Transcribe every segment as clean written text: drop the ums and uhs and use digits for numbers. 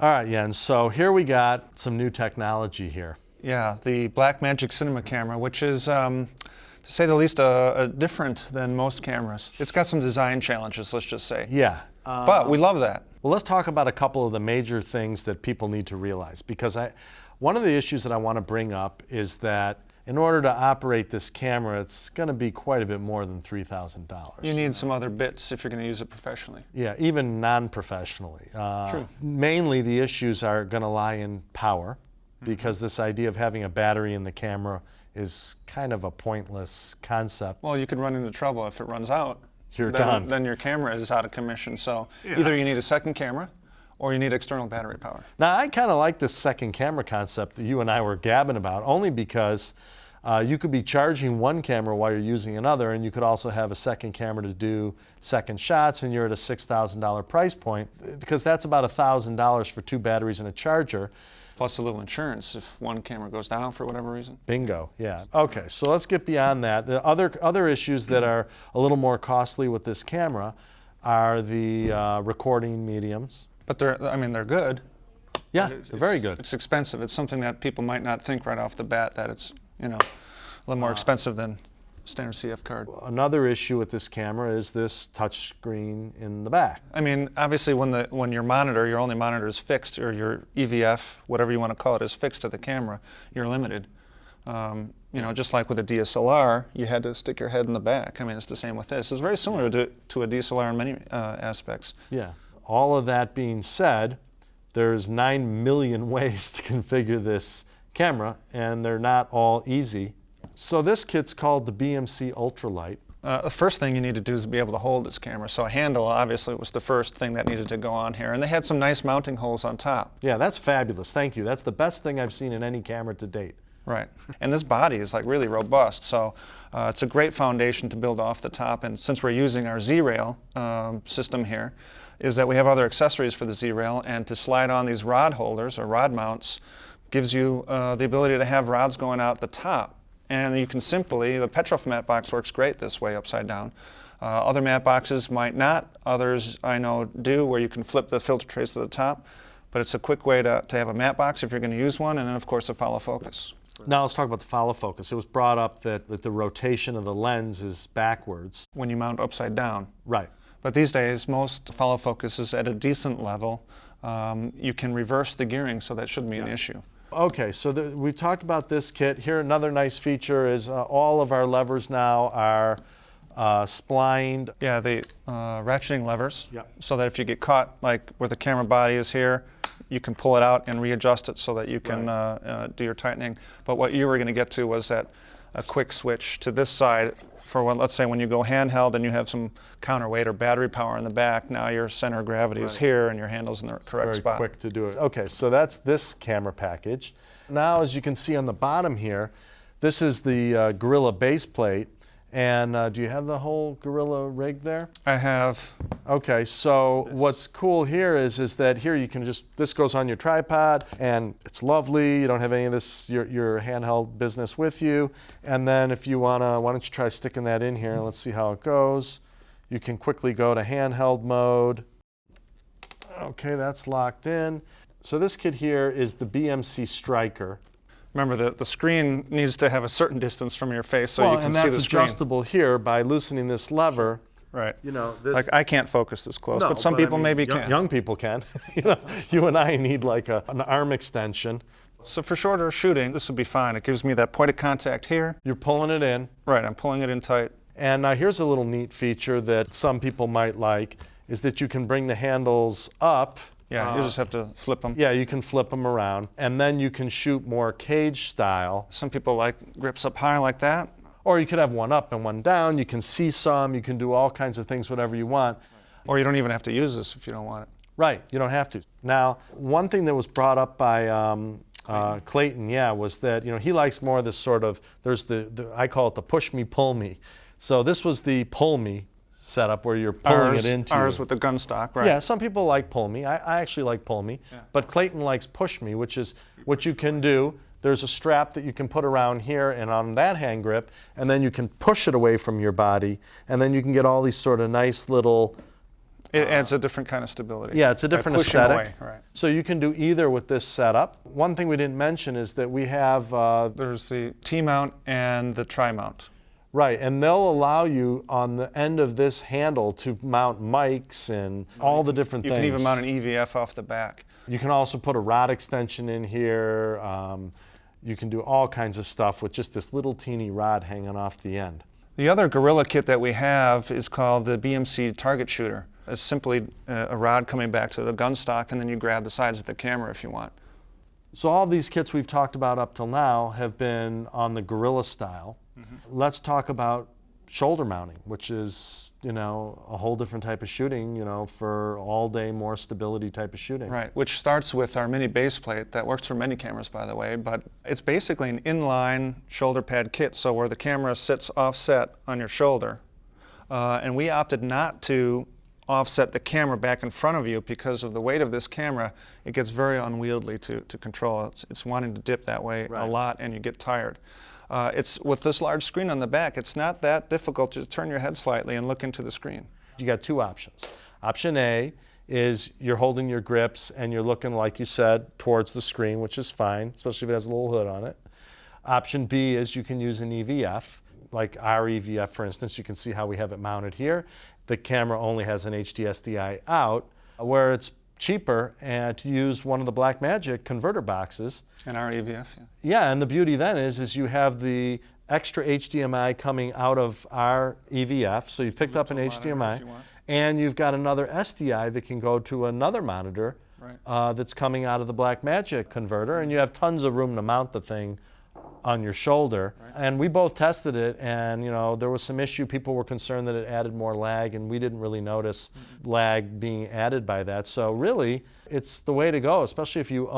All right, Jens, so here we got some new technology here. Yeah, the Blackmagic Cinema camera, which is, to say the least, different than most cameras. It's got some design challenges, let's just say. Yeah. But we love that. Well, let's talk about a couple of the major things that people need to realize, because one of the issues that I want to bring up is that in order to operate this camera, it's going to be quite a bit more than $3,000. You need some other bits if you're going to use it professionally. Yeah, even non-professionally. True. Mainly the issues are going to lie in power, because this idea of having a battery in the camera is kind of a pointless concept. Well, you could run into trouble if it runs out. You're done. Then your camera is out of commission. So either you need a second camera or you need external battery power. Now, I kind of like this second camera concept that you and I were gabbing about, only because you could be charging one camera while you're using another, and you could also have a second camera to do second shots, and you're at a $6,000 price point, because that's about $1,000 for two batteries and a charger. Plus a little insurance if one camera goes down for whatever reason. Bingo, yeah. Okay, so let's get beyond that. The other issues that are a little more costly with this camera are the recording mediums. But they're good. Yeah, they're very good. It's expensive. It's something that people might not think right off the bat, that it's, a little more expensive than standard CF card. Another issue with this camera is this touch screen in the back. I mean, obviously when your only monitor is fixed, or your EVF, whatever you want to call it, is fixed to the camera, you're limited. Just like with a DSLR, you had to stick your head in the back. I mean, it's the same with this. It's very similar to a DSLR in many aspects. Yeah. All of that being said, there's 9 million ways to configure this camera, and they're not all easy. So this kit's called the BMC Ultralight. The first thing you need to do is be able to hold this camera. So a handle, obviously, was the first thing that needed to go on here. And they had some nice mounting holes on top. Yeah, that's fabulous. Thank you. That's the best thing I've seen in any camera to date. Right. And this body is like really robust. So it's a great foundation to build off the top. And since we're using our Z-Rail system here, is that we have other accessories for the Z-Rail. And to slide on these rod holders or rod mounts gives you the ability to have rods going out the top. And you can simply, the Petrov mat box works great this way, upside down. Other mat boxes might not. Others I know do, where you can flip the filter trays to the top. But it's a quick way to have a mat box if you're going to use one, and then of course a follow focus. Now let's talk about the follow focus. It was brought up that the rotation of the lens is backwards. When you mount upside down. Right. But these days, most follow focus is at a decent level. You can reverse the gearing, so that shouldn't be an issue. Okay, so we've talked about this kit. Here, another nice feature is all of our levers now are splined. Yeah, the ratcheting levers. Yeah. So that if you get caught, like where the camera body is here, you can pull it out and readjust it so that you can do your tightening. But what you were going to get to was that a quick switch to this side for when, let's say, when you go handheld and you have some counterweight or battery power in the back. Now your center of gravity is here and your handle's in the correct spot. Very quick to do it. Okay, so that's this camera package. Now, as you can see on the bottom here, this is the Gorilla base plate. And do you have the whole Gorilla rig there? I have. Okay, so what's cool here is that here you can this goes on your tripod, and it's lovely. You don't have any of this, your handheld business with you. And then if you why don't you try sticking that in here and let's see how it goes. You can quickly go to handheld mode. Okay, that's locked in. So this kit here is the BMC Striker. Remember, the screen needs to have a certain distance from your face so you can see the screen. And that's adjustable here by loosening this lever. Right. This, like I can't focus this close, but some people maybe can. Young people can. You and I need like an arm extension. So for shorter shooting, this would be fine. It gives me that point of contact here. You're pulling it in. Right, I'm pulling it in tight. And here's a little neat feature that some people might like, is that you can bring the handles up. Yeah, you just have to flip them. Yeah, you can flip them around, and then you can shoot more cage style. Some people like grips up high like that. Or you could have one up and one down. You can seesaw them. You can do all kinds of things, whatever you want. Or you don't even have to use this if you don't want it. Right, you don't have to. Now, one thing that was brought up by Clayton, was that he likes more of this sort of, there's I call it the push me, pull me. So this was the pull me setup where you're pulling it into ours with the gun stock, right? Yeah, some people like pull me. I actually like pull me, but Clayton likes push me, which is what you can do. There's a strap that you can put around here and on that hand grip, and then you can push it away from your body, and then you can get all these sort of nice little It adds a different kind of stability. Yeah, it's a by different pushing aesthetic. away, right. So you can do either with this setup. One thing we didn't mention is that we have There's the T-mount and the tri-mount. right, and they'll allow you on the end of this handle to mount mics and all the different You things. can even mount an EVF off the back. You can also put a rod extension in here. You can do all kinds of stuff with just this little teeny rod hanging off the end. The other Gorilla kit that we have is called the BMC Target Shooter. It's simply a rod coming back to the gun stock, and then you grab the sides of the camera if you want. So all these kits we've talked about up till now have been on the Gorilla style. Let's talk about shoulder mounting, which is, you know, a whole different type of shooting, you know, for all day, more stability type of shooting. Right, which starts with our mini base plate that works for many cameras, by the way, but it's basically an inline shoulder pad kit, so where the camera sits offset on your shoulder. And we opted not to offset the camera back in front of you because of the weight of this camera. It gets very unwieldy to control. It's wanting to dip that way a lot, and you get tired. It's with this large screen on the back, it's not that difficult to turn your head slightly and look into the screen. You got two options. Option A is you're holding your grips and you're looking, like you said, towards the screen, which is fine, especially if it has a little hood on it. Option B is you can use an EVF, like our EVF, for instance. You can see how we have it mounted here. The camera only has an HDSDI out, where it's cheaper and to use one of the Blackmagic converter boxes. And our EVF, yeah. Yeah, and the beauty then is you have the extra HDMI coming out of our EVF, so you've picked up an HDMI, and you've got another SDI that can go to another monitor that's coming out of the Blackmagic converter, and you have tons of room to mount the thing on your shoulder. And we both tested it, and you know, there was some issue. People were concerned that it added more lag, and we didn't really notice lag being added by that. So really, it's the way to go, especially if you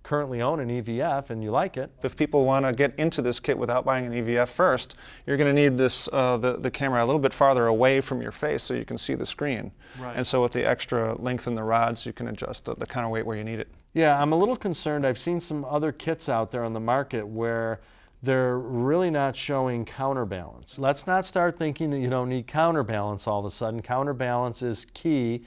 currently own an EVF and you like it. If people want to get into this kit without buying an EVF first, you're going to need this the camera a little bit farther away from your face so you can see the screen. And so with the extra length in the rods, you can adjust the counterweight where you need it. Yeah, I'm a little concerned. I've seen some other kits out there on the market where they're really not showing counterbalance. Let's not start thinking that you don't need counterbalance all of a sudden. Counterbalance is key.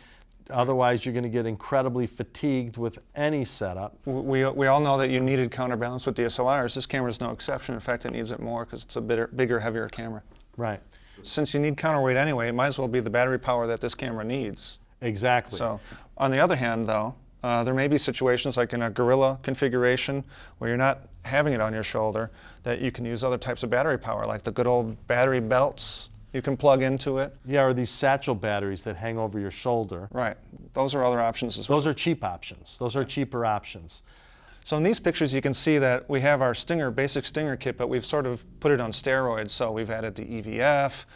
Otherwise, you're going to get incredibly fatigued with any setup. We all know that you needed counterbalance with DSLRs. This camera is no exception. In fact, it needs it more because it's a bigger, heavier camera. Right. Since you need counterweight anyway, it might as well be the battery power that this camera needs. Exactly. So, on the other hand, though, there may be situations like in a Gorilla configuration where you're not having it on your shoulder that you can use other types of battery power, like the good old battery belts. You can plug into it. Yeah, or these satchel batteries that hang over your shoulder. Right. Those are other options as well. Those are cheap options. Those are cheaper options. So in these pictures you can see that we have our basic Stinger kit, but we've sort of put it on steroids. So we've added the EVF,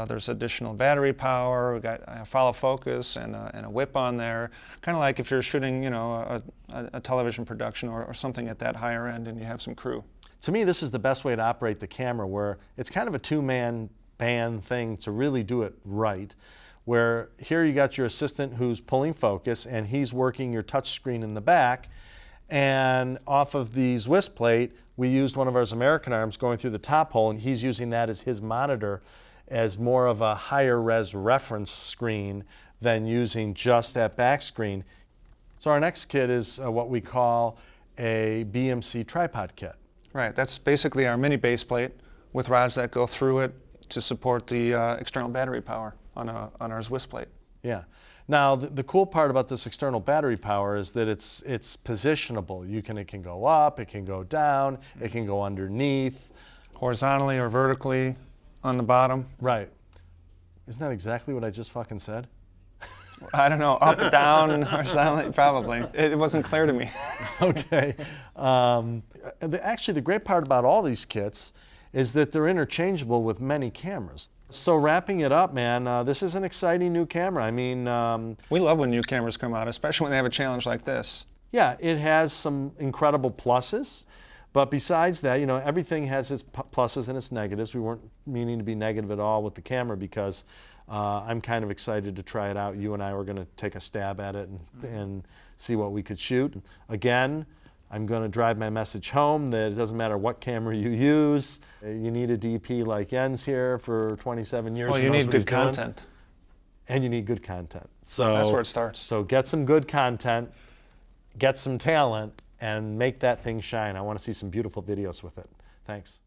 there's additional battery power, we've got a follow focus and a whip on there. Kind of like if you're shooting, you know, a television production or something at that higher end and you have some crew. To me, this is the best way to operate the camera, where it's kind of a two-man band thing to really do it right. Where here you got your assistant who's pulling focus and he's working your touch screen in the back, and off of the Swiss plate we used one of our American arms going through the top hole, and he's using that as his monitor as more of a higher res reference screen than using just that back screen. So our next kit is what we call a BMC tripod kit. Right, that's basically our mini base plate with rods that go through it to support the external battery power on our Swiss plate. Yeah. Now the cool part about this external battery power is that it's positionable. It can go up, it can go down, it can go underneath, horizontally or vertically on the bottom. Right. Isn't that exactly what I just fucking said? I don't know, up, down, horizontally, probably. It wasn't clear to me. Okay. Actually, the great part about all these kits is that they're interchangeable with many cameras. So wrapping it up, man, this is an exciting new camera. I mean, we love when new cameras come out, especially when they have a challenge like this. Yeah, it has some incredible pluses, but besides that, you know, everything has its pluses and its negatives. We weren't meaning to be negative at all with the camera because I'm kind of excited to try it out. You and I were going to take a stab at it and see what we could shoot. Again, I'm going to drive my message home that it doesn't matter what camera you use. You need a DP like Jens here for 27 years. Well, you need good content. and you need good content. So That's where it starts. So get some good content, get some talent, and make that thing shine. I want to see some beautiful videos with it. Thanks.